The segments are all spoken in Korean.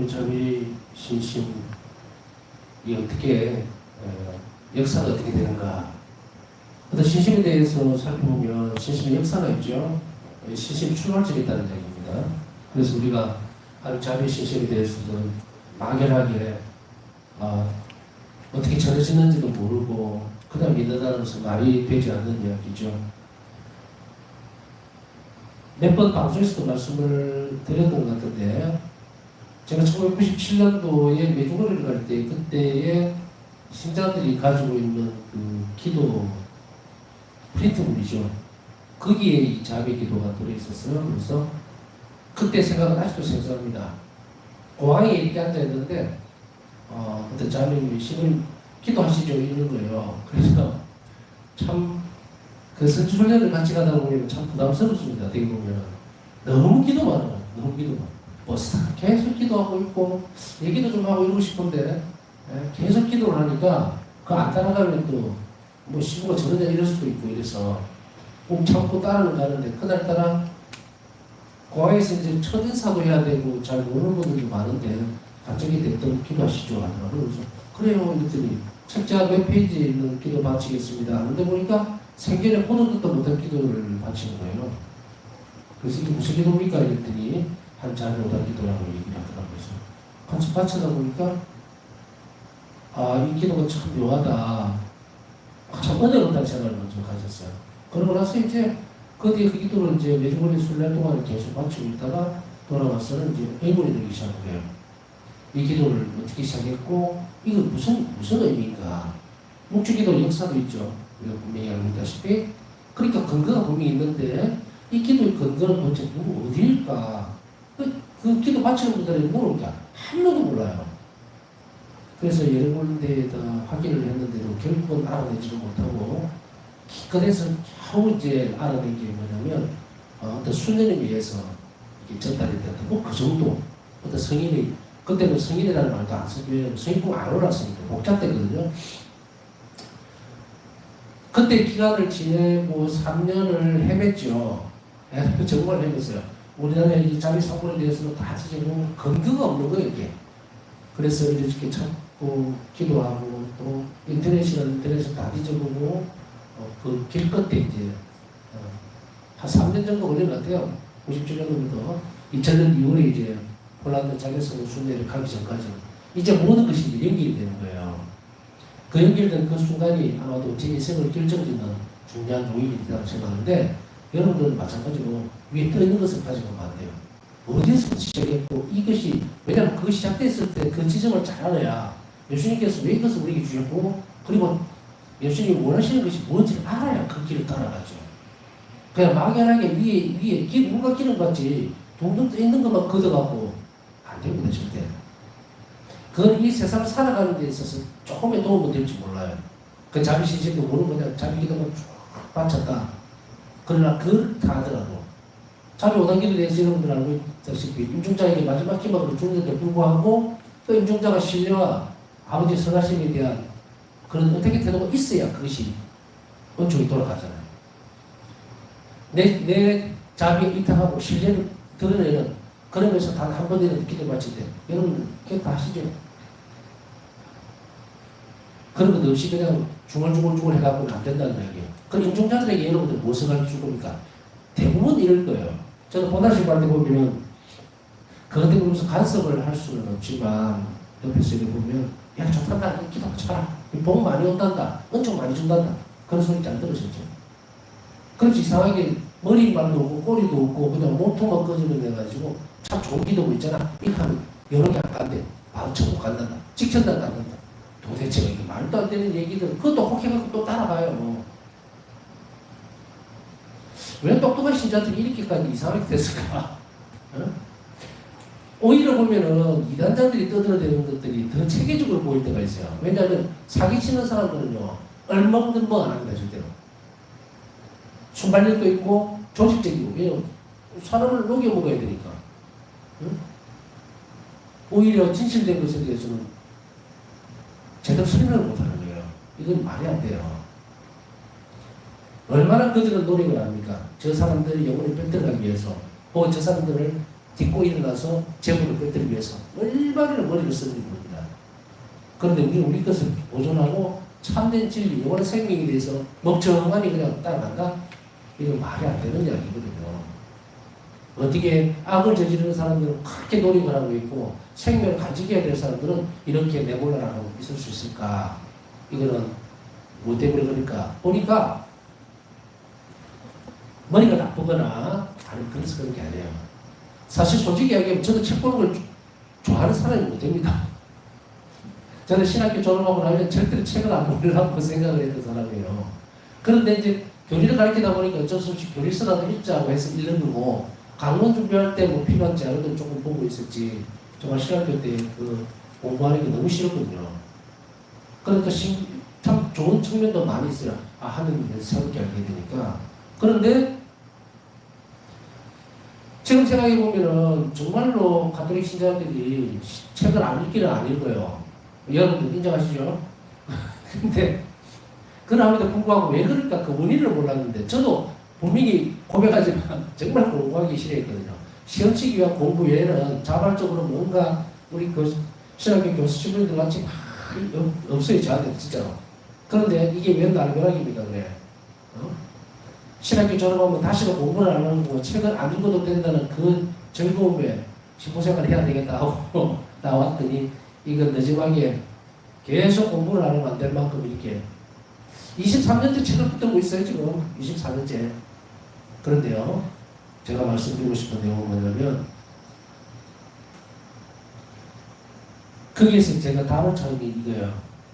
자비, 신심이 어떻게 역사가 어떻게 되는가. 어떤 신심에 대해서 살펴보면 신심의 역사가 있죠. 신심 출발점이 있다는 얘기입니다. 그래서 우리가 하나님 자비, 신심에 대해서는 막연하게 어떻게 전해지는지도 모르고 그냥 믿는다는 것은 말이 되지 않는 이야기죠. 몇 번 방송에서도 말씀을 드렸던 것 같은데, 제가 1997년도에 메주거리를 갈 때 그때의 신자들이 가지고 있는 그 기도 프린트물이죠. 거기에 이 자비 기도가 들어있었어요. 그래서 그때 생각은 아직도 생생합니다. 공항에 이렇게 앉아있는데 어떤 자매님이 신을 기도하시죠 이러는 거예요. 그래서 참 그 선주훈련을 같이 가다 보면 참 부담스럽습니다. 어떻게 보면 너무 기도 많아요. 너무 기도 많아요. 버스 타고 계속 기도하고 있고 얘기도 좀 하고 이러고 싶은데 계속 기도를 하니까 그 안 따라가면 또 뭐 시부가 저러냐 이럴 수도 있고 이래서 꼭 참고 따라는 가는데 그날따라 공항에서 이제 첫 인사도 해야 되고 잘 모르는 분들도 많은데 갑자기 됐던 기도하시죠 하더라고요. 그래서 그래요 이랬더니 책자 몇 페이지에 있는 기도 바치겠습니다. 그런데 보니까 생전에 보도 듣도 못한 기도를 바치는 거예요. 그래서 이게 무슨 기도입니까? 이랬더니 한 자리 오다 기도라고 얘기를 하더라고요. 그래서 같이 바치다 보니까 이 기도가 참 묘하다. 참 은혜롭다는 생각을 먼저 가졌어요. 그러고 나서 이제 그 뒤에 그 기도를 이제 메주거리 순례 동안에 계속 바치고 있다가 돌아와서는 이제 의문이 들기 시작한 거예요. 이 기도를 어떻게 시작했고 이거 무슨 의미인가? 묵주기도 역사도 있죠. 우리가 분명히 알고 있다시피 그러니까 근거가 분명히 있는데 이 기도의 근거는 도대체 누구 어디일까? 그 기도 바치는 분들이 모릅니다. 한 명도 몰라요. 그래서 여러 군데에다 확인을 했는데도 결국은 알아내지를 못하고 기껏해서 겨우 이제 알아낸 게 뭐냐면 어떤 수련에 의해서 이게 전달이 됐다. 뭐 그 정도. 어떤 성인이 그때는 성인이라는 말도 안 쓰고요. 성인공 안 올랐으니까 복잡되거든요. 그때 기간을 지내고 3년을 헤맸죠. 정말 헤맸어요. 우리나라의 이 자비 사고에 대해서는 다 지금 근거가 없는 거예요, 이게. 그래서 이렇게 찾고 기도하고 또 인터넷에서 다 뒤져보고 그 길 끝에 이제 한 3년 정도 걸린 것 같아요. 90주년부터 2000년 2월에 이제 폴란드 자격증 순례를 가기 전까지 이제 모든 것이 이제 연결이 되는 거예요. 그 연결된 그 순간이 아마도 제 인생을 결정짓는 중요한 요인이라고 생각하는데 여러분들은 마찬가지로 위에 떠 있는 것을 가지고 가면 안 돼요. 어디서 시작했고 이것이 왜냐하면 그 시작됐을 때 그 지점을 잘 알아야 예수님께서 왜 이것을 우리에게 주셨고 그리고 예수님이 원하시는 것이 뭔지를 알아야 그 길을 따라가죠. 그냥 막연하게 위에 뭔가 기름 같이 동동 떠 있는 것만 걷어갖고 안 됩니다 절대. 그건 이 세상을 살아가는 데 있어서 조금의 도움은 될지 몰라요. 그 자비신심도 모르는 거냐 자비기도만 쭉 바쳤다. 그러나 그렇다 하더라도 자비 5단계에 대해서 여러분들 알고 있다시피 임종자에게 마지막 기막으로 죽는데도 불구하고 또 임종자가 신뢰와 아버지 선하심에 대한 그런 어떻게 태도가 있어야 그것이 은총이 돌아가잖아요. 내 자비에 이탁하고 신뢰를 드러내는 그러면서 단 한 번이라도 기도 바칠 때 여러분들 그렇게 다 하시죠. 그런 것 없이 그냥 중얼중얼 해갖고는 안 된다는 얘기예요. 그 임종자들에게 여러분들 무엇을 가르쳐 겁니까? 대부분 이럴 거예요. 저는 본다시 할 때 보면은 그것 때문에 간섭을 할 수는 없지만 옆에서 이렇게 보면 야 좋단다 기도 쳐라 복 많이 온단다 은총 많이 준단다 그런 소리 잘 들으셨죠? 그렇지 이상하게 머리말도 없고 꼬리도 없고 그냥 몸통만 꺼지면 돼가지고 참 좋은 기도고 있잖아 이렇게 하면 여러 개 안 간대 바로 천국 간단다 직천당 간단다 도대체 이게 말도 안 되는 얘기들 그것도 혹해갖고 또 따라가요. 왜 똑똑한 신자들이 이렇게까지 이상하게 됐을까? 오히려 보면은 이단자들이 떠들어대는 것들이 더 체계적으로 보일 때가 있어요. 왜냐하면 사기치는 사람들은요 얼먹는 뭐 안 합니다 절대로. 순발력도 있고 조직적이고 왜냐면 사람을 녹여 먹어야 되니까. 오히려 진실된 것에 대해서는 제대로 설명을 못하는 거예요. 이건 말이 안 돼요. 얼마나 그들은 노력을 합니까? 저 사람들이 영혼을 뺏어가기 위해서 혹은 저 사람들을 딛고 일어나서 재물을 뺏기 위해서 얼마나 머리를 쓰는 겁니다. 그런데 우리 것을 보존하고 참된 진리, 영원한 생명에 대해서 멍청하니 그냥 따라간다? 이건 말이 안 되는 이야기거든요. 어떻게 악을 저지르는 사람들은 그렇게 노력을 하고 있고 생명을 가지게 될 사람들은 이렇게 내몰라라고 있을 수 있을까? 이거는 뭐 때문에 그러니까 보니까 머리가 나쁘거나 아니 그래서 그런 게 아니에요. 사실 솔직히 이야기하면 저도 책 보는 걸 좋아하는 사람이 못 됩니다. 저는 신학교 졸업하고 나면 절대로 책을 안 보려고 생각을 했던 사람이에요. 그런데 이제 교리를 가르치다 보니까 어쩔 수 없이 교리서라도 읽자고 해서 읽는 거고 강론 준비할 때 뭐 필요한 자료도 조금 보고 있었지. 정말 신학교 때 그 공부하는 게 너무 싫었거든요. 그러니까 참 좋은 측면도 많이 있어요. 아, 하느님을 새롭게 알게 되니까. 그런데 지금 생각해보면은 정말로 가톨릭 신자들이 책을 안 읽기는 안 읽어요. 여러분들 인정하시죠? 근데 그럼에도 불구하고 왜 그럴까 그 원인을 몰랐는데 저도 분명히 고백하지만 정말 공부하기 싫어했거든요. 시험 치기 위한 공부 외에는 자발적으로 뭔가 우리 신학교 교수 친구들 같이 막 없어요. 저한테 진짜로. 그런데 이게 웬 날벼락입니까 그래. 신학교 졸업하면 다시는 공부를 안 하는 거 책을 안 읽어도 된다는 그 즐거움에 신고생활을 해야 되겠다 하고 나왔더니 이건 늦지막에 계속 공부를 안 하면 안 될 만큼 이렇게 23년째 책을 붙들고 있어요 지금. 24년째. 그런데요 제가 말씀드리고 싶은 내용은 뭐냐면 거기에서 제가 답을 찾은 게 이거예요.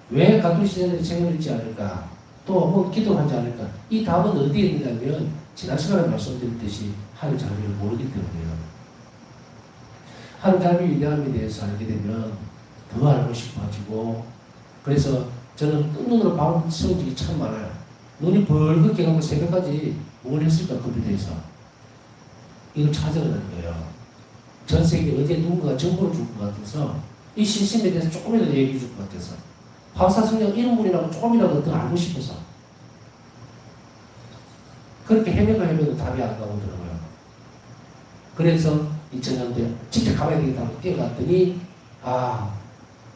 왜 가톨릭 신자들이 책을 읽지 않을까? 또 뭐 기도하지 않을까? 이 답은 어디에 있냐면 지난 시간에 말씀드렸듯이 하늘 자비를 모르기 때문이에요. 하늘 자비 위대함에 대해서 알게 되면 더 알고 싶어지고 그래서 저는 뜬 눈으로 밤을 새운 적이 참 많아요. 눈이 벌겋게 가고 새벽까지 뭘 했을까 컴퓨터에서 이걸 찾아가는 거예요. 전 세계 어디에 누군가 정보를 줄 것 같아서 이 신심에 대해서 조금이라도 얘기해 줄 것 같아서 파사성경 이런 분이라고 조금이라도 더 알고 싶어서 그렇게 헤매도 답이 안 나오더라고요. 그래서 2000년대 진짜 가봐야 되겠다 하고 뛰어갔더니 아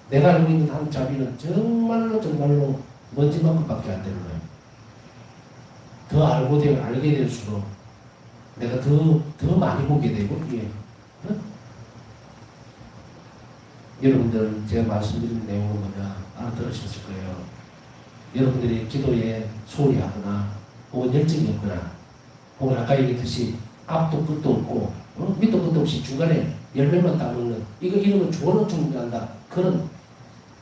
내가 알고 있는 한 자비는 정말로 먼지만큼밖에 안 되는 거예요. 더 알게 될수록 내가 더 많이 보게 되고 이게 여러분들 제가 말씀드린 내용은 뭐냐 알아들으셨을 거예요. 여러분들이 기도에 소홀히 하거나 혹은 열정이 없거나 혹은 아까 얘기했듯이 앞도 끝도 없고 밑도 끝도 없이 중간에 열매만 따먹는 이거 이러면 조언은 충분한다. 그런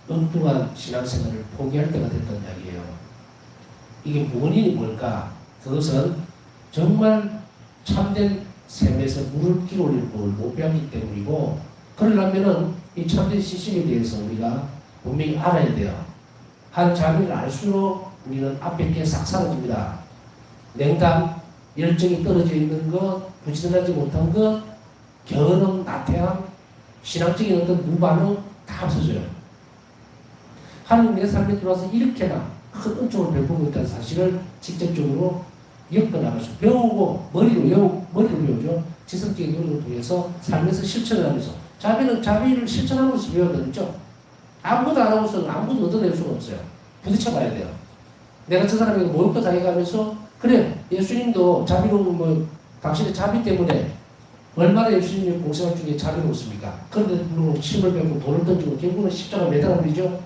엉뚱한 신앙생활을 포기할 때가 됐던 이야기예요. 이게 원인이 뭘까? 그것은 정말 참된 셈에서 물을 끼올리는 법을 못 배웠기 때문이고 그러려면은 이 참된 신심에 대해서 우리가 분명히 알아야 돼요. 한 자비를 알수록 우리는 앞에 게 싹 사라집니다. 냉담, 열정이 떨어져 있는 것, 부지런하지 못한 것, 게으름, 나태함, 신앙적인 어떤 무반응 다 없어져요. 하나님 내 삶에 들어와서 이렇게나 큰 은총을 베푸고 있다는 사실을 직접적으로 엮어나가서 배우고 머리로 배우죠. 지성적인 노력을 통해서 삶에서 실천을 하면서 자비를 실천하면서 배워야되죠. 아무것도 안 하고서는 아무것도 얻어낼 수가 없어요. 부딪혀봐야 돼요. 내가 저 사람에게 모욕도 당해가면서 그래 예수님도 자비로운 당신의 자비 때문에 얼마나 예수님의 공생활 중에 자비로웠습니까? 그런데 물론 침을 뱉고 돌을 던지고 결국은 십자가 매달아버리죠.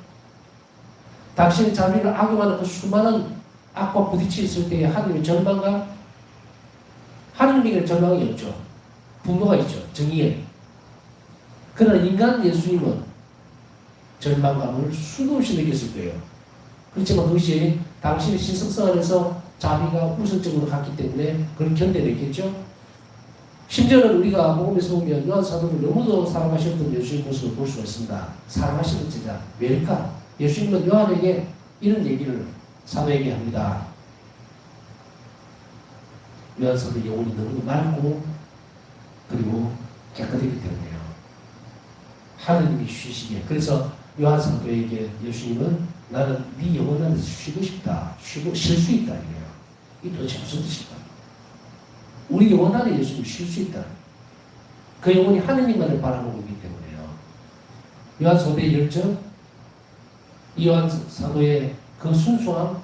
당신의 자비를 악용하는 그 수많은 악과 부딪혔을 때의 하나님의 절망감, 하나님에게는 절망이 없죠. 분노가 있죠. 정의에. 그러나 인간 예수님은 절망감을 수도 없이 느꼈을 거예요. 그렇지만 그것이 당신의 신성성 안에서 자비가 우선적으로 갔기 때문에 그걸 견뎌냈겠죠. 심지어는 우리가 복음에서 보면 요한 사도를 너무도 사랑하셨던 예수님 모습을 볼 수가 있습니다. 사랑하시는 제자. 왜일까? 예수님은 요한에게 이런 얘기를 사도에게 합니다. 요한 사도 영혼이 너무 맑고 그리고 깨끗하기 때문에요. 하느님이 쉬시기에. 그래서 요한 사도에게 예수님은 나는 네 영혼 안에서 쉬고 싶다. 쉴 수 있다. 이래요. 이게 도대체 무슨 뜻일까? 우리 영혼 안에 예수님이 쉴 수 있다. 그 영혼이 하느님만을 바라보고 있기 때문에요. 요한사도의 열정, 요한 사도의 그 순수함,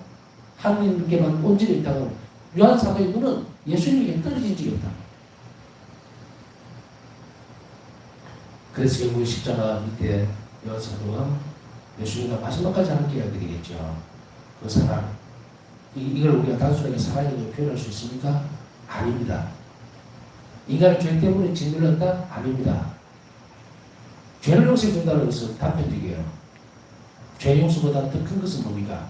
하느님께만 온전히 있다고. 요한 사도의 눈은 예수님에게 떨어진 적이 없다. 그래서 결국 십자가 밑에 요한 사도가 예수님과 마지막까지 함께 하게 되겠죠. 그 사랑. 이걸 우리가 단순하게 사랑이라고 표현할 수 있습니까? 아닙니다. 인간의 죄 때문에 짓눌렀다? 아닙니다. 죄를 용서해 준다는 것은 단편적이에요. 죄 용서보다 더 큰 것은 뭡니까?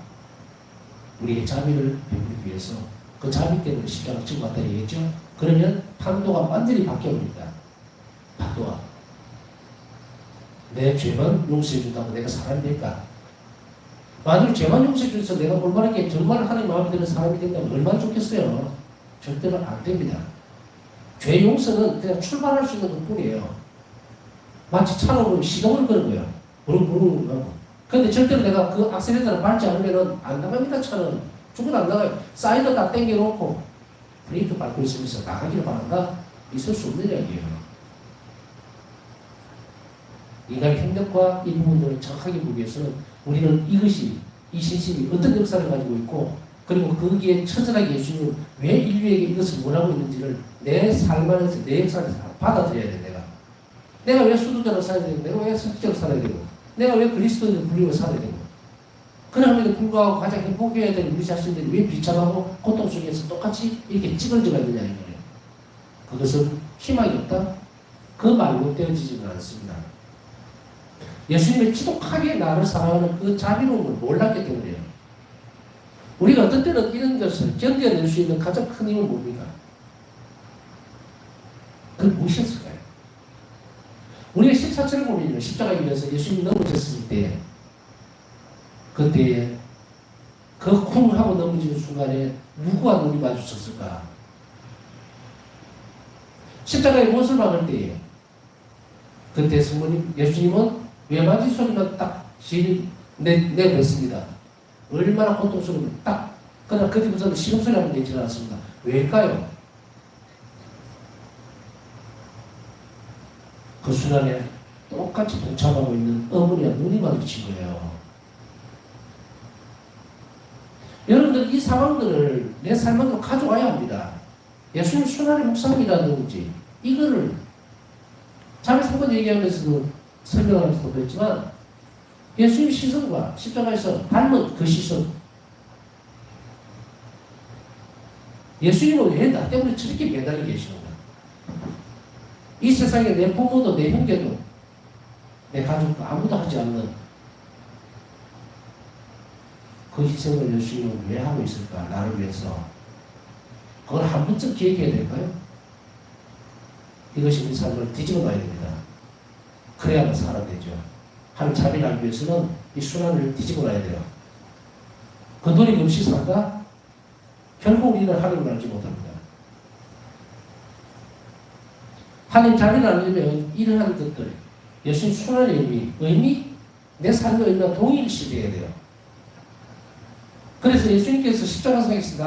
우리의 자비를 베풀기 위해서 그 자비 때문에 십자가 지고 왔다 얘기했죠. 그러면 판도가 완전히 바뀌어버립니다. 판도가. 내 죄만 용서해 준다고 내가 사람이 될까? 만약 죄만 용서해 줘서 내가 올바르게 정말 하나님 마음에 드는 사람이 된다면 얼마나 좋겠어요. 절대로 안 됩니다. 죄 용서는 그냥 출발할 수 있는 것 뿐이에요. 마치 차로 보면 시동을 거는 거예요. 부릉부릉 하고. 근데 절대로 내가 그 악셀레터를 밟지 않으면 안 나갑니다. 차는 죽은 안 나가요. 사이드 다 당겨놓고 브레이크 밟고 있으면서 나가기를 바란다? 있을 수 없는 이야기예요. 인간의 행동과 이 부분들을 정확하게 보기 위해서는 우리는 이것이, 이 신심이 어떤 역사를 가지고 있고, 그리고 거기에 처절하게 예수님은 왜 인류에게 이것을 원하고 있는지를 내 삶 안에서, 내 역사 안에서 받아들여야 돼, 내가 왜 수도자로 살아야 되고, 내가 왜 성직자로 살아야 되고, 내가 왜 그리스도인을 불리고 살아야 되고, 그럼에도 불구하고 가장 행복해야 되는 우리 자신들이 왜 비참하고 고통 속에서 똑같이 이렇게 찌그러져가 있느냐, 이거예요. 그것은 희망이 없다? 그 말로 되어지지는 않습니다. 예수님의 지독하게 나를 사랑하는 그 자비로움을 몰랐기 때문이에요. 우리가 어떤 때는 이런 것을 견뎌낼 수 있는 가장 큰 힘은 뭡니까? 그건 무엇이었을까요? 우리가 14절을 보면 십자가에 의해서 예수님이 넘어졌을 때, 그때 그 쿵 하고 넘어지는 순간에 누구와 눈이 마주쳤을까? 십자가에 못을 박을 때에 그때 성모님, 예수님은 외마디 소리만 딱 내뱉습니다. 얼마나 고통스러우면 딱. 그러나 그 뒤부터는 시금소리 하면 되지 않았습니다. 왜일까요? 그 순간에 똑같이 동참하고 있는 어머니와 눈이 마주친 거예요. 여러분들 이 상황들을 내 삶으로 가져와야 합니다. 예수님 순환의 묵상이라든지 이거를 잠에 3번 얘기하면서도 설명하면서도 그랬지만 예수님 시선과 십자가에서 닮은 그 시선, 예수님은 왜 나 때문에 저렇게 매달려 계시는가? 이 세상에 내 부모도 내 형제도 내 가족도 아무도 하지 않는 그 희생을 예수님은 왜 하고 있을까? 나를 위해서. 그걸 한 번쯤 기억해야 될까요? 이것이 우리 삶을 뒤집어 놔야 됩니다. 그래야만 살아야 되죠. 하나님 자비를 알기 위해서는 이 순환을 뒤집어 놔야 돼요. 그 노력 없이 산다? 결국 우리는 하나님을 알지 못합니다. 하나님 자비를 알려면 이러한 것들, 예수님 순환의 의미, 내 삶의 의미와 동일시돼야 돼요. 그래서 예수님께서 십자가상에서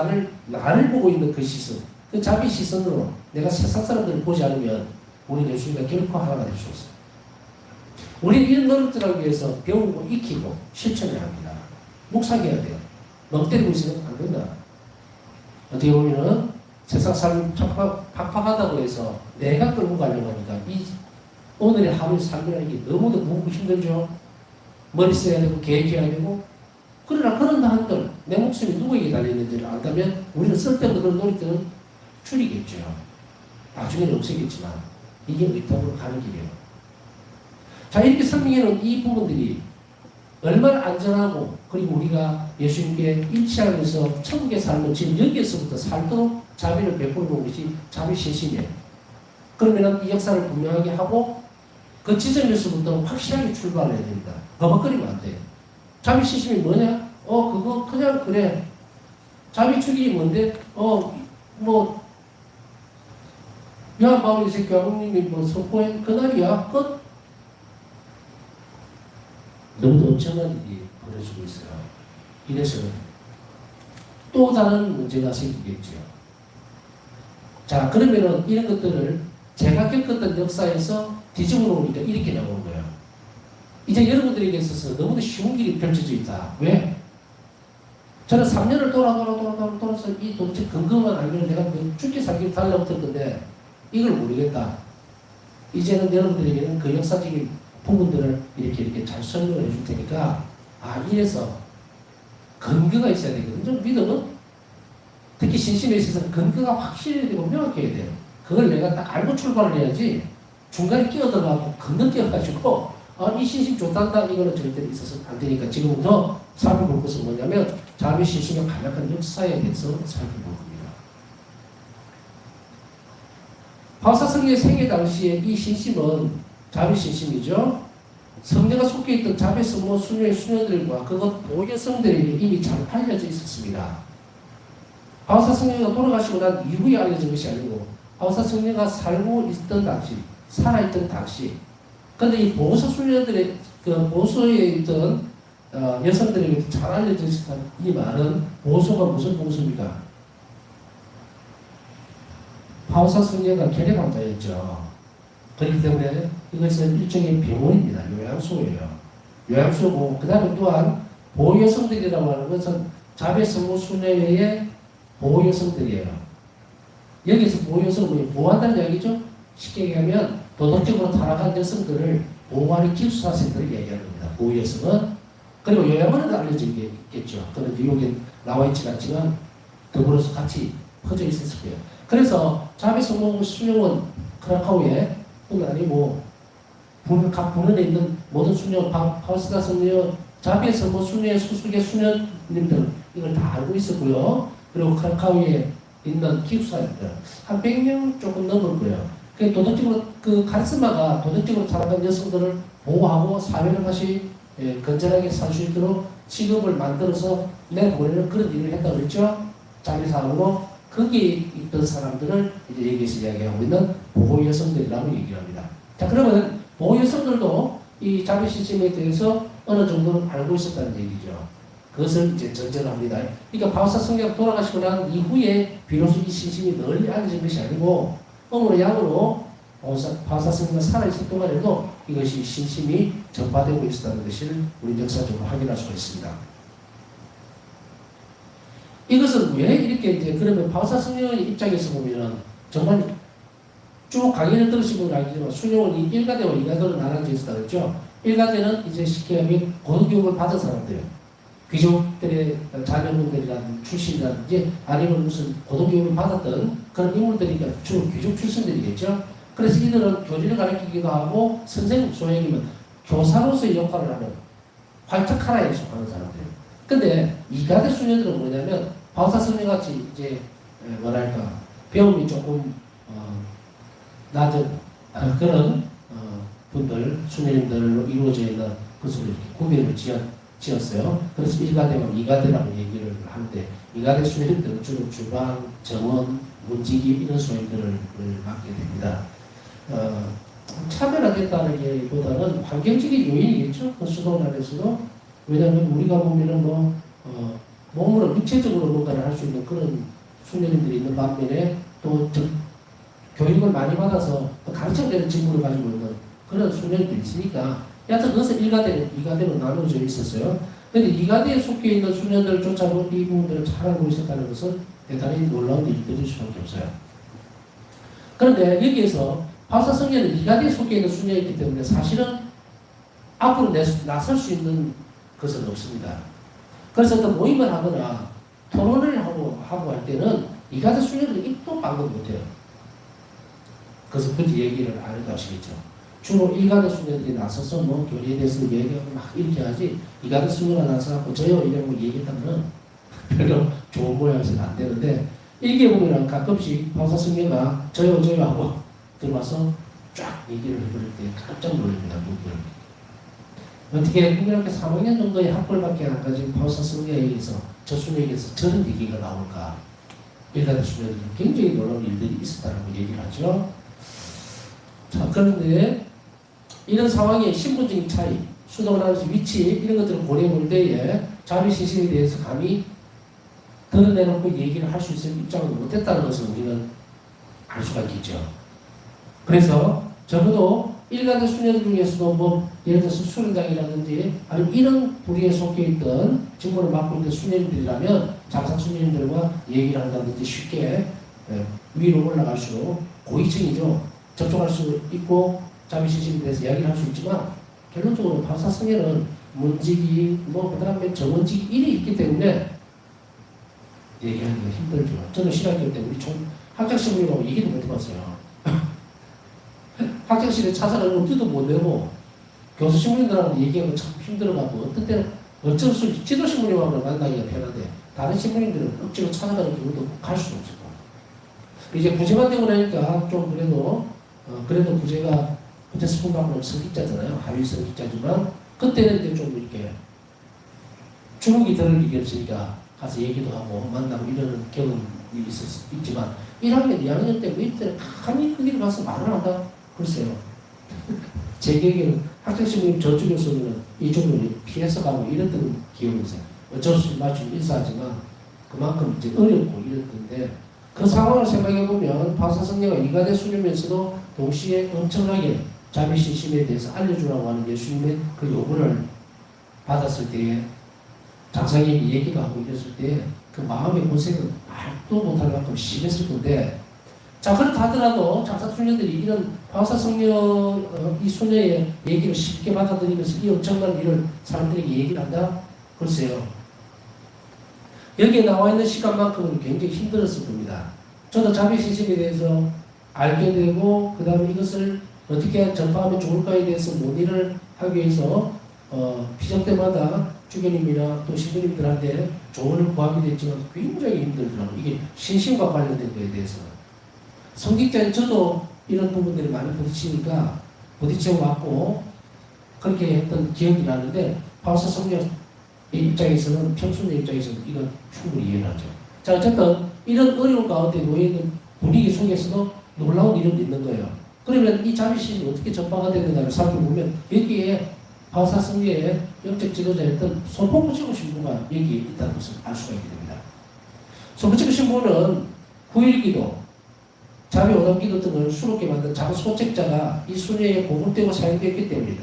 나를 보고 있는 그 시선, 그 자비 시선으로 내가 세상 사람들을 보지 않으면 우리 예수님과 결코 하나가 될 수 없어요. 우리는 이런 노력들을 위해서 배우고 익히고 실천해야 합니다. 묵상해야 돼요. 멍 때리고 있으면 안 된다. 어떻게 보면은 세상 삶이 팍팍하다고 해서 내가 끌고 가려고 하니까 이 오늘의 하루의 삶이라는 게 너무도 무겁고 힘들죠. 머리 써야 되고 계획해야 되고. 그러나 그런다 한들 내 목숨이 누구에게 달려있는지를 안다면 우리는 쓸데없는 그런 노력들은 줄이겠죠. 나중에는 없애겠지만 이게 의탁으로 가는 길이에요. 자, 이렇게 설명해놓은 이 부분들이 얼마나 안전하고 그리고 우리가 예수님께 일치하면서 천국의 삶을 지금 여기에서부터 살도록 자비를 베풀는 것이 자비 신심이에요. 그러면 이 역사를 분명하게 하고 그 지점에서부터 확실하게 출발해야 됩니다. 버벅거리면 안 돼요. 자비 신심이 뭐냐? 그거 그냥 그래. 자비 축일이 뭔데? 야, 바울이 새끼야, 형님이 선포한 그날이야. 끝. 너무도 엄청난 일이 벌어지고 있어요. 이래서 또 다른 문제가 생기겠죠. 자, 그러면은 이런 것들을 제가 겪었던 역사에서 뒤집어 놓으니까 이렇게 나오는 거예요. 이제 여러분들에게 있어서 너무도 쉬운 길이 펼쳐져 있다. 왜? 저는 3년을 돌아서 이 도대체 근거만 알면 내가 죽기 살기 달라붙을 건데 이걸 모르겠다. 이제는 여러분들에게는 그 역사적인 부분들을 이렇게 잘 설명을 해줄 테니까 이래서 근거가 있어야 되거든요. 좀 믿음은 특히 신심에 있어서는 근거가 확실히 되고 명확해야 돼요. 그걸 내가 딱 알고 출발을 해야지 중간에 끼어들어가고 건너뛰어가지고 이 신심 좋단다 이거는 절대 있어서 안 되니까 지금부터 살펴볼 것은 뭐냐면 자비 신심의 간략한 역사에 대해서 살펴볼 겁니다. 바울사성의 생애 당시에 이 신심은 자비 신심이죠. 성녀가 속해 있던 자비 성모 수녀의 수녀들과 그것 보여성들에게 이미 잘 알려져 있었습니다. 바울사성녀가 돌아가시고 난 이후에 알려진 것이 아니고 바울사성녀가 살고 있던 당시, 살아있던 당시. 근데 이 보호소 수녀들의 그 보호소에 있던 여성들에게 잘 알려져 있었던 이 말은 보호소가 무슨 보호소입니까? 바울사성녀가 계례관자였죠. 그렇기 때문에 이것은 일종의 병원입니다. 요양소예요. 요양소고 그 다음에 또한 보호여성들이라고 하는 것은 자배성모 수녀의 보호여성들이에요. 여기서 보호여성은 보호한다는 이야기죠. 쉽게 얘기하면 도덕적으로 타락한 여성들을 보호하는 기숙사생들을 얘기하는 겁니다. 보호여성은. 그리고 요양원에도 알려져 있겠죠. 그런 뉴욕에 나와 있지 않지만 더불어서 같이 퍼져 있었을 거예요. 그래서 자배성모 수녀원 크라카우에 뿐 아니고 각 분원에 있는 모든 수녀, 파우스다 성녀, 자비의 성모 수녀의 수수계 수녀님들 이걸 다 알고 있었고요. 그리고 크라카우에 있는 기숙사들 한 100명 조금 넘을 거예요. 그 도덕적으로 그 카리스마가 도덕적으로 타락한 여성들을 보호하고 사회를 다시 건전하게 살 수 있도록 직업을 만들어서 내보내는 그런 일을 했다고 그랬죠. 자비사항으로 거기에 있던 사람들을 이제 여기서 이야기하고 있는 보호 여성들이라고 얘기를 합니다. 자, 그러면 보호 여성들도 이 자비 시스템에 대해서 어느 정도는 알고 있었다는 얘기죠. 그것을 이제 전제합니다. 그러니까 바울사 성녀가 돌아가시고 난 이후에 비로소 이 신심이 널리 알려진 것이 아니고 어머로 양으로 바울사 성녀가 살아있을 동안에도 이것이 신심이 전파되고 있었다는 것을 우리 역사적으로 확인할 수가 있습니다. 이것은 왜 이렇게 이제 그러면 바울사 성녀의 입장에서 보면은 정말 쭉 강의를 들으시고 알겠지만 수녀원이 1가대와 2가대로 나눠져 있었다 그랬죠. 1가대는 이제 쉽게 하면 고등교육을 받은 사람들, 귀족들의 자녀분들이라든지 출신이라든지 아니면 무슨 고등교육을 받았던 그런 인물들이니까 주로 귀족 출신들이겠죠. 그래서 이들은 교리를 가르치기도 하고 선생님 소액이면 교사로서의 역할을 하는 화이트카라에 속하는 사람들. 근데 2가대 수녀들은 뭐냐면 바울사 성녀같이 이제 뭐랄까 배움이 조금 낮은 그런 분들 수녀님들로 이루어져 있는 것으로 이렇게 구별을 지었어요. 그래서 1가대와 2가대라고 얘기를 하는데 2가대 수녀님들은 주로 주방, 정원, 문지기 이런 수녀님들을 맡게 됩니다. 차별화됐다는 얘기보다는 환경적인 요인이겠죠. 그 수도원 안에서도. 왜냐하면 우리가 보면은 몸으로 육체적으로 뭔가를 할 수 있는 그런 수녀님들이 있는 반면에 또 교육을 많이 받아서 가르쳐되는 직무를 가지고 있는 그런 수녀들이 있으니까 여하튼 그것은 1가대, 2가대로 나눠져 있었어요. 그런데 2가대에 속해 있는 수녀들조차도 이 부분들을 잘 알고 있었다는 것은 대단히 놀라운 일들일 수밖에 없어요. 그런데 여기에서 바울사 성녀는 2가대에 속해 있는 수녀이기 때문에 사실은 앞으로 나설 수 있는 것은 없습니다. 그래서 어떤 모임을 하거나 토론을 하고 할 때는 2가대 수녀들이 입도 방금 못해요. 그래서 굳이 얘기를 안 해도 아시겠죠. 주로 1가대 수녀들이 나서서 뭐 교리에 대해서 얘기하고 막 이렇게 하지 2가대 수녀가 나서갖고 저요 이러고 얘기했다면 별로 좋은 모양새는 안 되는데 일기에 보면 가끔씩 바울사 성녀가 저요 하고 들어와서 쫙 얘기를 해버릴 때 깜짝 놀랍니다. 어떻게 국민학교 3학년 정도의 학벌밖에 안 가진 바울사 성녀에게서 저 수녀에게서 저런 얘기가 나올까. 1가대 수녀들은 굉장히 놀라운 일들이 있었다고 얘기를 하죠. 자, 그런데 이런 상황의 신분적인 차이, 수도원 안에서 위치 이런 것들을 고려해 볼 때에 자비 신심에 대해서 감히 드러내놓고 얘기를 할 수 있을 입장은 못했다는 것을 우리는 알 수가 있겠죠. 그래서 적어도 일가대 수녀들 중에서도 뭐 예를 들어서 수련장이라든지 아니면 이런 부류에 속해 있던 직무를 맡고 있는 수녀님들이라면 장사 수녀님들과 얘기를 한다든지 쉽게 위로 올라갈수록 고위층이죠. 접촉할 수 있고 자비시심에 대해서 이야기를 할 수 있지만 결론적으로 파사성에는 문직이 뭐 그다음에 정원직이 일이 있기 때문에 얘기하기가 힘들죠. 저는 신학교 때 우리 학장신부님하고 얘기도 못 해봤어요. 학장실에 찾아가고 뜻도 못 내고 교수 신부님들하고 얘기하고 참 힘들어가고 어떤 때는 어쩔 수 없이 지도 신부님하고 만나기가 편한데 다른 신부님들은 억지로 찾아가는 경우도 갈 수 없을 거고 이제 부재만 되고 나니까 좀 그래도 부재가 부재 스푼방은 성직자잖아요. 하위 성직자지만 그때는 이제 좀 이렇게 주눅이 들을 일이 없으니까 가서 얘기도 하고 만나고 이러는 경험이 있지만 1학년, 2학년 때 우리 때는 감히 그 길을 가서 말을 한다. 글쎄요. 제 기억에는 학생신부님 저쪽에서는 이쪽으로 피해서 가고 이랬던 기억이 있어요. 어쩔 수 없이 마침 인사하지만 그만큼 이제 어렵고 이랬던데 그 상황을 생각해보면 파사성녀가 이가대 수녀면서도 동시에 엄청나게 자비신심에 대해서 알려주라고 하는 예수님의 그 요구를 받았을 때에 장사님이 얘기도 하고 이랬을 때 그 마음의 고생은 말도 못할 만큼 심했을 건데 자 그렇다 하더라도 장사 수녀들이 이런 파사성녀 이 수녀의 얘기를 쉽게 받아들이면서 이 엄청난 일을 사람들에게 얘기를 한다? 글쎄요. 여기에 나와 있는 시간만큼은 굉장히 힘들었을 겁니다. 저도 자비신심에 대해서 알게 되고 그 다음에 이것을 어떻게 전파하면 좋을까에 대해서 논의를 하기 위해서 피정 때마다 주교님이나 또 신부님들한테 조언을 구하기도 했지만 굉장히 힘들더라고요. 이게 신심과 관련된 거에 대해서. 성직자인 저도 이런 부분들이 많이 부딪혀 왔고 그렇게 했던 기억이 나는데 파우사 성녀의 입장에서는 평순의 입장에서는 이건 충분히 이해를 하죠. 자 어쨌든 이런 어려운 가운데 놓여있는 분위기 속에서도 놀라운 일은 있는 거예요. 그러면 이 자비신이 어떻게 전파가 되는가를 살펴보면 여기에 파우사 성녀의 영적 지도자였던 손포부치고 신부가 여기에 있다는 것을 알 수가 있게 됩니다. 손포부치고 신부는 9.1기도, 자비 5단기도 등을 수록게 만든 작은 소책자가 이 수녀에 보급되고 사용되었기 때문이다.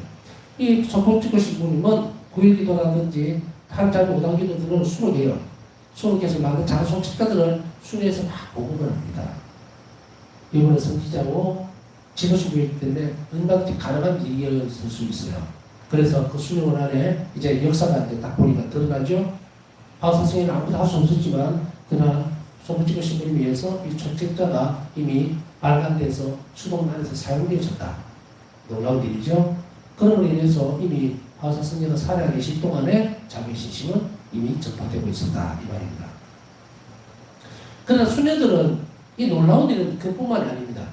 이 손포부치고 신부님은 9.1기도라든지 한자비 5단기도 등을 수록해요. 수록해서 만든 작은 소책자들을 수녀에서 막 보급을 합니다. 이번에 성지자고 지도신부이기 때문에 얼마든지 가능한 일이었을 수 있어요. 그래서 그 수녀원 안에 이제 역사가 이제 딱 보니까 드러나죠. 파우사성에는 아무도 할 수 없었지만 그러나 손부치고 신부님 위해서 이 초책자가 이미 발간돼서 수동란에서 사용되어졌다. 놀라운 일이죠. 그럼으로 인해서 이미 파우사성녀가 살아 계실 동안에 자비신심은 이미 전파되고 있었다 이 말입니다. 그러나 수녀들은 이 놀라운 일은 그뿐만이 아닙니다.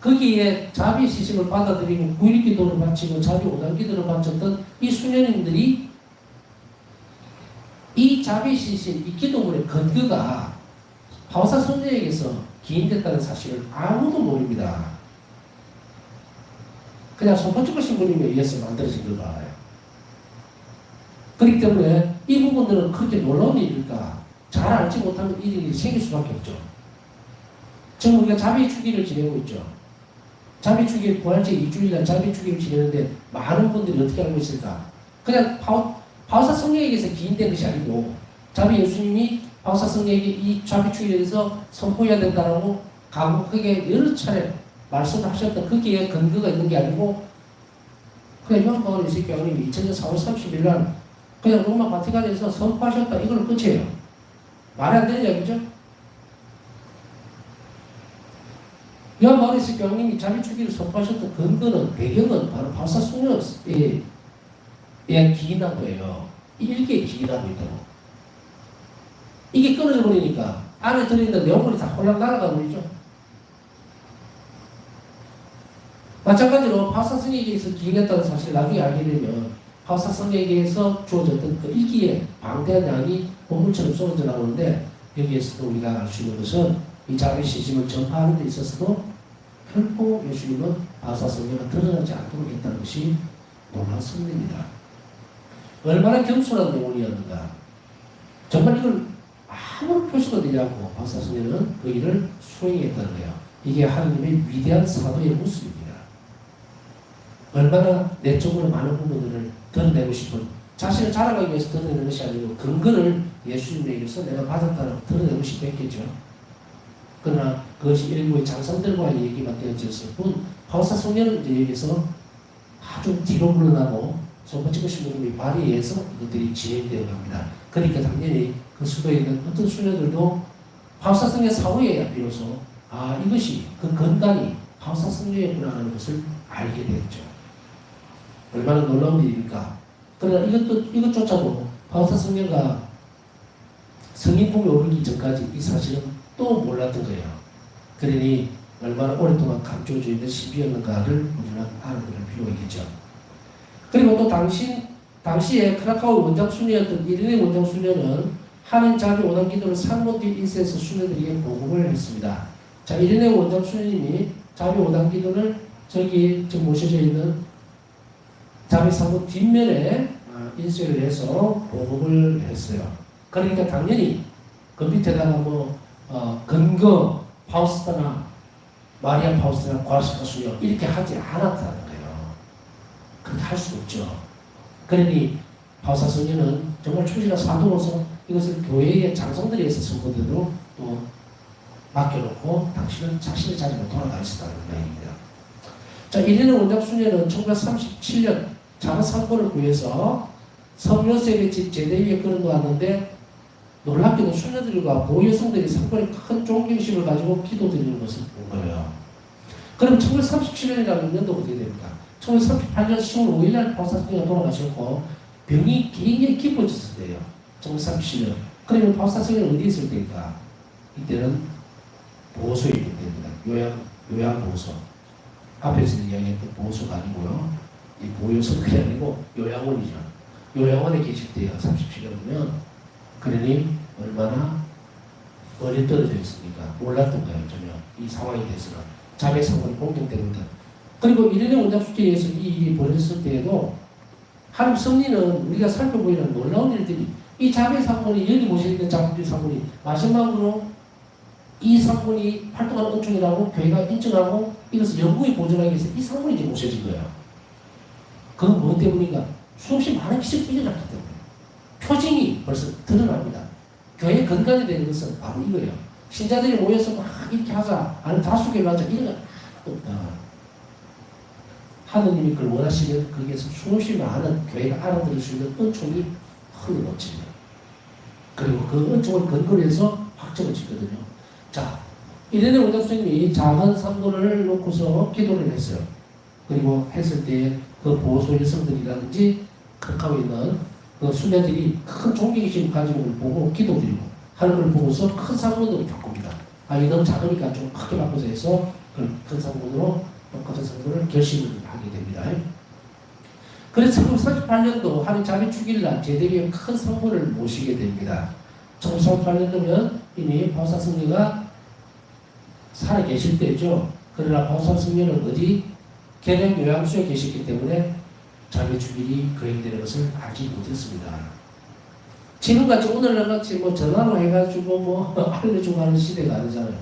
거기에 자비시심을 받아들이고 9.1 기도를 바치고 자비 5단 기도를 바쳤던 이 수녀님들이 이 자비시심, 이 기도문의 근거가 파우사 성녀에게서 기인됐다는 사실을 아무도 모릅니다. 그냥 손포치고 신부님에 의해서 만들어진 걸 알아요. 그렇기 때문에 이 부분들은 그렇게 놀라운 일일까 잘 알지 못하면 이 일이 생길 수밖에 없죠. 지금 우리가 자비 주기를 지내고 있죠. 자비 주기 부활절 2주일날 자비 주기를 지내는데 많은 분들이 어떻게 알고 있을까? 그냥 파우사 성령에게서 기인된 것이 아니고 자비 예수님이 파우사 성령에게 이 자비 주기에 대해서 선포해야 된다라고 강력하게 여러 차례 말씀을 하셨던 거기에 근거가 있는 게 아니고 그냥 요한복음 예수교황님이 2000년 4월 30일날 그냥 로마 바티칸에서 선포하셨다 이걸로 끝이에요. 말이 안 되는 이야기죠? 요한복음 교황님이 자비 주기를 선포하셨던 근거는 배경은 바로 파우사 성령에 대한 기인한 거예요. 일기에 기인하고 있다고. 이게 끊어져 버리니까 안에 들어있는 내용물이 다 홀랑 날아가 버리죠. 마찬가지로 파우사 성령에게서 기인했다는 사실을 나중에 알게 되면 파우사 성령에게서 주어졌던 그 일기의 방대한 양이 본문처럼 쏟아져 나오는데 여기에서도 우리가 알 수 있는 것은 이 자비 시심을 전파하는 데 있어서도 결코 예수님은 파우사 성령가 드러나지 않도록 했다는 것이 놀라운 선례입니다. 얼마나 겸손한 영혼이었는가. 정말 이걸 아무런 표시가 되지 않고 파우사 성령은 그 일을 수행했다는 거예요. 이게 하나님의 위대한 사도의 모습입니다. 얼마나 내적으로 많은 부분들을 드러내고 싶은, 자신을 자랑하기 위해서 드러내는 것이 아니고 근거를 예수님에게서 내가 받았다고 드러내고 싶어 했겠죠. 그러나 그것이 일부의 장성들과의 얘기만 되어졌을 뿐, 바울사 성령은 이제 여기서 아주 뒤로 물러나고 손바치고 신부님의 발에 의해서 이것들이 진행되어 갑니다. 그러니까 당연히 그 수도에 있는 어떤 수녀들도 바울사 성령 사후에야 비로소 이것이 그 근간이 바울사 성령이구나라는 것을 알게 되었죠. 얼마나 놀라운 일입니까? 그러나 이것조차도 바울사 성령과 성인품에 오르기 전까지 이 사실은 또 몰랐던 거예요. 그러니 얼마나 오랫동안 감춰져 있는 신비였는가를 우리는 알아볼 필요가 있겠죠. 그리고 또 당시에 크라카우 원장 수녀였던 이르네 원장 수녀는 하나님 자비 원한 기도를 산문뒤 인쇄해서 수녀들에게 보급을 했습니다. 자, 이르네 원장 수녀님이 자비 원한 기도를 저기 지금 모셔져 있는 자비 산문 뒷면에 인쇄를 해서 보급을 했어요. 그러니까 당연히 그 밑에다가 근거 파우스타나 마리아 파우스타나 과르시카 수녀 이렇게 하지 않았다는 거예요. 그렇게 할 수 없죠. 그러니 바울사 성녀는 정말 초지가 사도로서 이것을 교회의 장성들에 의해서 선거대로 또 맡겨놓고 당신은 자신의 자리로 돌아가 있었다는 이야기입니다. 자, 이르네 원장 수녀는 1937년 작은 상권을 구해서 성 요셉의 집 제대 위에 걸어놓았는데 놀랍게도 수녀들과 보여성들이 상권에 큰 존경심을 가지고 기도드리는 것을 본 거예요. 그럼 1937년이라면 년도 어떻게 됩니까? 1938년 10월 5일날 바울사성녀가 돌아가셨고 병이 굉장히 깊어졌을 때예요. 1937년. 그러면 바울사성녀는 어디 있을 때일까? 이때는 보호소에 있는 때입니다. 요양보호소. 앞에서 이야기했던 보호소가 아니고요. 이 보호소가 아니고 요양원이죠. 요양원에 계실 때예요. 37년이면. 그러니 얼마나 멀리 떨어져 있으니까 몰랐던 거예요. 전혀 이 상황에 대해서는. 자기의 상황이 공경되거든. 그리고 이르네 원장 수제에 의해서 이 일이 벌어졌을 때에도 하나님 섭리는 우리가 살펴보이는 놀라운 일들이 이 자매 사건이 여기 모셔있는 자매들 사건이 마지막으로 이 사건이 활동하는 은총이라고 교회가 인정하고 이것을 영구히 보존하기 위해서 이 사건이 이제 모셔진 거예요. 그건 뭐 때문인가? 수없이 많은 기적이 일어났기 때문에 표징이 벌써 드러납니다. 교회의 근간이 되는 것은 바로 이거예요. 신자들이 모여서 막 이렇게 하자, 아니면 다수교회 하자 이런 건 없다. 하느님이 그걸 원하시면 거기에서 수없이 많은 교회가 알아들을 수 있는 은총이 흘러넘칩니다. 그리고 그 은총을 근거로 해서 확정을 짓거든요. 자, 이르네 원장 선생님이 작은 상도를 놓고서 기도를 했어요. 그리고 했을 때 그 보호소 여성들이라든지 크카오에 있는 그 수녀들이 큰 존경심을 가지고 보고 기도드리고 하는 걸 보고서 큰 상문으로 바꿉니다. 이게 너무 작으니까 좀 크게 바꿔서 해서 큰 상문으로 똑같은 상문을 결심을 하게 됩니다. 그래서 1938년도 하나님 자비 주길날 제대위에 큰 상문을 모시게 됩니다. 1938년도면 이미 바울사 성녀가 살아 계실 때죠. 그러나 바울사 성녀는 어디 계량 요양소에 계셨기 때문에 자기 주길이 거행되는 것을 알지 못했습니다. 지금같이 오늘날같이 전화로 해가지고 알려주고 하는 시대가 아니잖아요.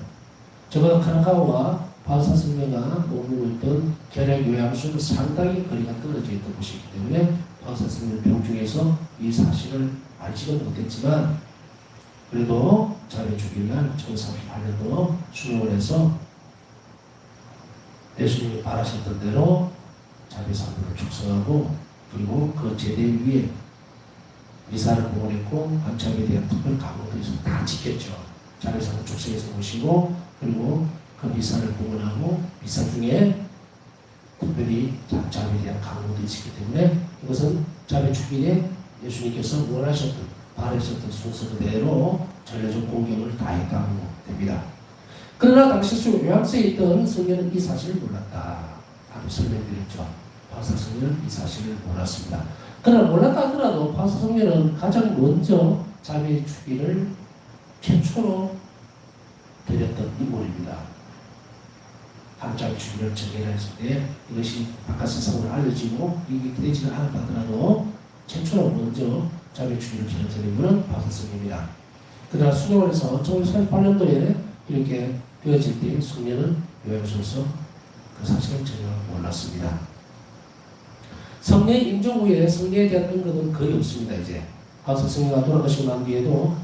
저보다 크라카오와 바울사 성녀가 머물고 있던 계량 요양소는 상당히 거리가 떨어져 있던 곳이기 때문에 바울사 성녀는 병중에서 이 사실을 알지는 못했지만 그래도 자기 주길날 1938년도 수료원에서 예수님이 바라셨던 대로 자기 사부를 축성하고 그리고 그 제대 위에 미사를 봉헌했고 감참에 대한 특별 강호도 있어서 다 지켰죠. 자기 사부 축성해서 모시고 그리고 그 미사를 봉헌하고 미사 중에 특별히 감참에 대한 강호도 있었기 때문에 이것은 자매 주길에 예수님께서 원하셨던 바라셨던 순서 그대로 전례적 공경을 다했다고 됩니다. 그러나 당시 요양소에 있던 성녀는 이 사실을 몰랐다. 아까 설명드렸죠. 바울사 성녀는 이 사실을 몰랐습니다. 그러나 몰랐다 하더라도 바울사 성녀는 가장 먼저 자매의 주기를 최초로 드렸던 인물입니다. 한자의 주기를 정해했을 때 이것이 바깥 세상으로 알려지고 이게 되지는 않았다 하더라도 최초로 먼저 자매의 주기를 드렸던 인물은 바울사 성녀입니다. 그러나 수녀원에서 1938년도에 이렇게 되어질 때 성녀는 요양소서 그 사실은 전혀 몰랐습니다. 성례 임종 후에 성례에 대한 근거는 거의 없습니다. 이제 파우사 성례가 돌아가시고 난 뒤에도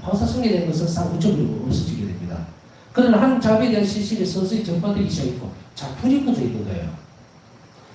파우사 성례된 것은 쌍구적으로 없어지게 됩니다. 그러나 하나님 자비에 대한 신실이 서서히 전파되기 시작했고 작품이 묻어 있는 거예요.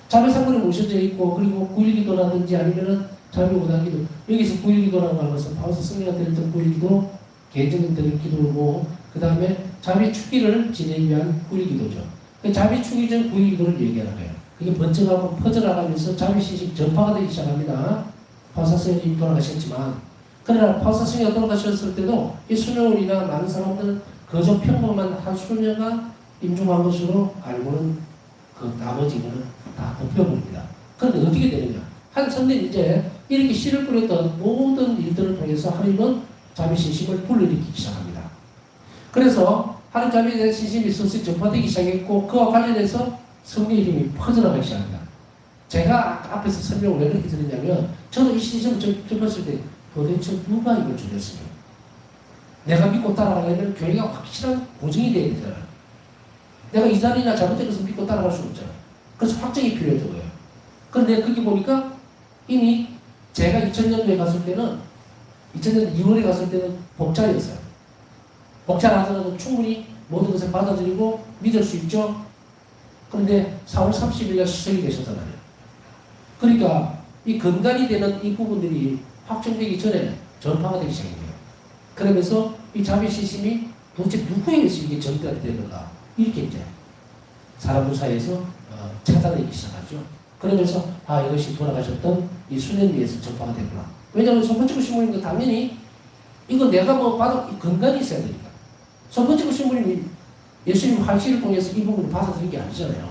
자비 상분이 모셔져 있고, 그리고 9.1기도라든지 아니면은 자비 5단기도, 여기서 9.1기도라고 하는 것은 파우사 성례가 드렸던 9.1기도 개인적인 드린 기도고, 그 다음에 자비 축기를 지내기 위한 9.1기도죠. 자비 축기 전 9.1기도를 얘기하는 거예요. 그게 번쩍하고 퍼져나가면서 자비 신식 전파가 되기 시작합니다. 파우사 성령이 돌아가셨지만, 그러나 파우사 성령이 돌아가셨을 때도 이 수녀원이나 많은 사람들은 그저 평범한 한 수녀가 임종한 것으로 알고는 그 나머지는 다 덮여버립니다. 그런데 어떻게 되느냐? 한 성도는 이제 이렇게 씨를 뿌렸던 모든 일들을 통해서 하나님은 자비 신심을 불러일으키기 시작합니다. 그래서 하나님 자비에 대한 신심이 서서히 전파되기 시작했고, 그와 관련해서 성령 이름이 퍼져나가기 시작합니다. 제가 앞에서 설명을 왜 그렇게 드렸냐면, 저도 이 신심을 접했을 때 도대체 누가 이걸 주셨으며, 내가 믿고 따라가려면 교회가 확실한 고정이 되어야 되잖아요. 내가 이 자리나 잘못된 것을 믿고 따라갈 수 없잖아요. 그래서 확정이 필요했던 거예요. 그런데 거기 보니까 이미 제가 2000년도에 갔을 때는 2000년 2월에 갔을 때는 복자였어요. 복자라서는 충분히 모든 것을 받아들이고 믿을 수 있죠. 그런데 4월 30일날 수석이 되셨잖아요. 그러니까 이 근간이 되는 이 부분들이 확정되기 전에 전파가 되기 시작해요. 그러면서 이 자비 신심이 도대체 누구에 의해서 이게 전달이 되는가, 이렇게 이제 사람들 사이에서 찾아내기 시작하죠. 그러면서 이것이 돌아가셨던 이 수녀님에서 전파가 되구나. 왜냐하면 손번지고 신부님도 당연히 이거 내가 받은 근간이 있어야 되니까. 손번지고 신부님이 예수님 활시를 통해서 이 부분을 받아들인 게 아니잖아요.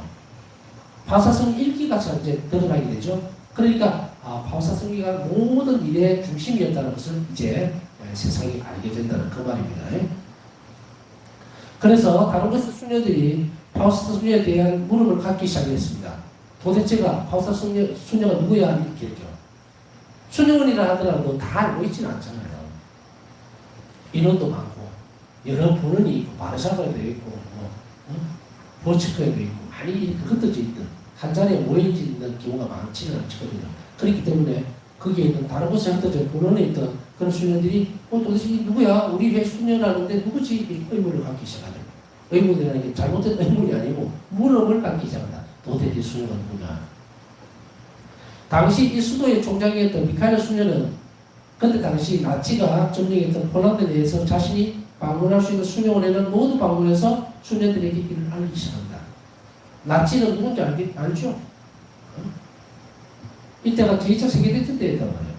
파우사성 일기가 이제 드러나게 되죠. 그러니까 파우사성기가 모든 일의 중심이었다는 것을 이제 세상이 알게 된다는 그 말입니다. 그래서 다른 것의 수녀들이 파우사 수녀에 대한 물음을 갖기 시작했습니다. 도대체가 파우사 수녀가 누구야? 이렇게 얘기죠. 수녀원이라 하더라도 다 알고 있지는 않잖아요. 인원도 많고, 여러 본원이 있고, 바르샤바에도 있고, 보츠크에도 있고, 많이 흩어져 있던, 한 자리에 모여있는 경우가 많지는 않거든요. 그렇기 때문에 거기에 있는 다른 곳에 흩어져 본원에 있던 그런 수녀들이 도대체 누구야? 우리 왜 수녀라는데 누구지? 이렇게 의문을 갖기 시작하죠. 의문이라는 게 잘못된 의문이 아니고 물음을 갖기 시작한다. 도대체 수녀가 누구냐? 당시 이 수도의 총장이었던 미카엘 수녀는 그때 당시 나치가 점령했던 폴란드 내에서 자신이 방문할 수 있는 수녀원에는 모두 방문해서 수녀들에게 이를 알리기 시작합니다. 나치는 누군지 알죠? 이때가 제2차 세계대전 때였단 말이에요.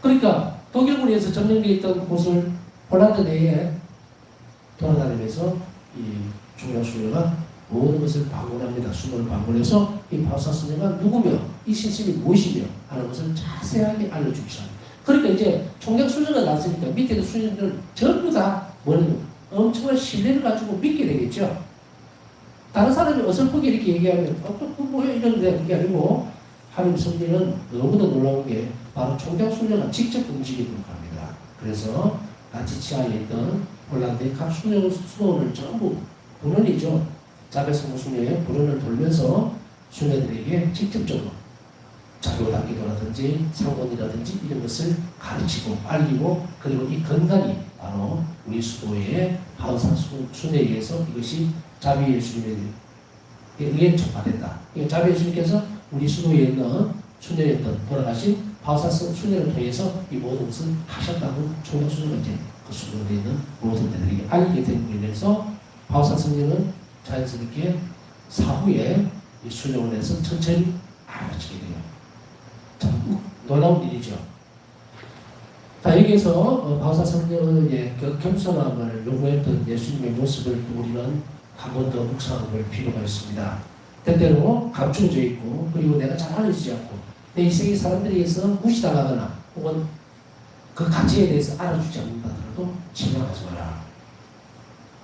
그러니까 독일군에서 점령되어 있던 곳을 폴란드 내에 돌아다니면서 이 중요한 수녀가 모든 것을 방문합니다. 수도를 방문해서 이 파우사 수녀가 누구며 이 신심이 무엇이며 하는 것을 자세하게 알려주기 시작합니다. 그러니까 이제 총장 수녀가 났으니까 밑에 있는 수녀들은 전부 다 엄청난 신뢰를 가지고 믿게 되겠죠. 다른 사람이 어설프게 이렇게 얘기하면 뭐야 이러는데 그게 아니고 하나님 성령은 너무나 놀라운 게 바로 총장 수녀가 직접 움직이도록 합니다. 그래서 나치 치하에 있던 폴란드의 각 수도원을 전부 본원이죠. 자베스모 수녀의 본원을 돌면서 수녀들에게 직접적으로 자교단기도라든지 상원이라든지 이런 것을 가르치고 알리고, 그리고 이 근간이 바로 우리 수도의 파우사 수녀에 의해서 이것이 자비 예수님에 의해 전파된다. 자비 예수님께서 우리 수도에 있는 수녀였던 돌아가신 파우사 수녀를 통해서 이 모든 것을 하셨다고 총장 수녀가 이제 그 수도에 있는 모든 데들에게 알리게 된 면에서 파우사 성령은 자연스럽게 사후에 이 수녀원에서 천천히 알아지게 돼요. 참 놀라운 일이죠. 자, 여기에서 파우사 성령의 그 겸손함을 요구했던 예수님의 모습을 우리는 한 번 더 묵상해 볼 필요가 있습니다. 때때로 감추어져 있고, 그리고 내가 잘 알려지지 않고, 내 인생의 사람들에게서 무시당하거나 혹은 그 가치에 대해서 알아주지 않는다 하더라도 실망하지 마라.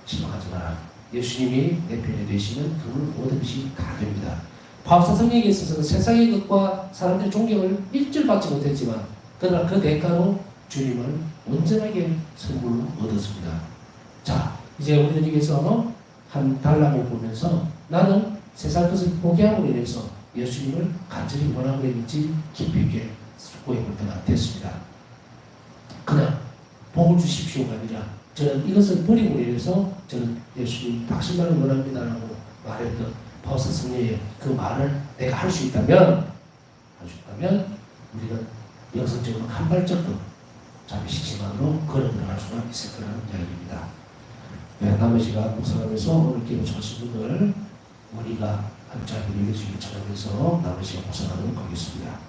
실망하지 마라. 예수님이 내 편에 되시면 그분 모든 것이 다 됩니다. 파우사 성령에게 있어서는 세상의 것과 사람들의 존경을 일절 받지 못했지만, 그러나 그 대가로 주님을 온전하게 선물로 얻었습니다. 자, 이제 우리는 여기서 한 달람을 보면서 나는 세상 것을 포기함으로 인해서 예수님을 간절히 원하고 있는지 깊이 있게 숙고해 볼 때가 됐습니다. 그냥 복을 주십시오가 아니라 저는 이것을 버리고 인해서 저는 예수님 당신만을 원합니다라고 말했던 파우스 성령의 그 말을 내가 할 수 있다면 우리는 영성적으로 한 발짝 더 자비식지만으로 걸어 들어갈 수가 있을 거라는 이야기입니다. 네, 남은 시간 묵상하면서 오늘 기도 청하신 분들 우리가 한 자리를 이루어지길 전하면서 남은 시간 묵상하도록 하겠습니다.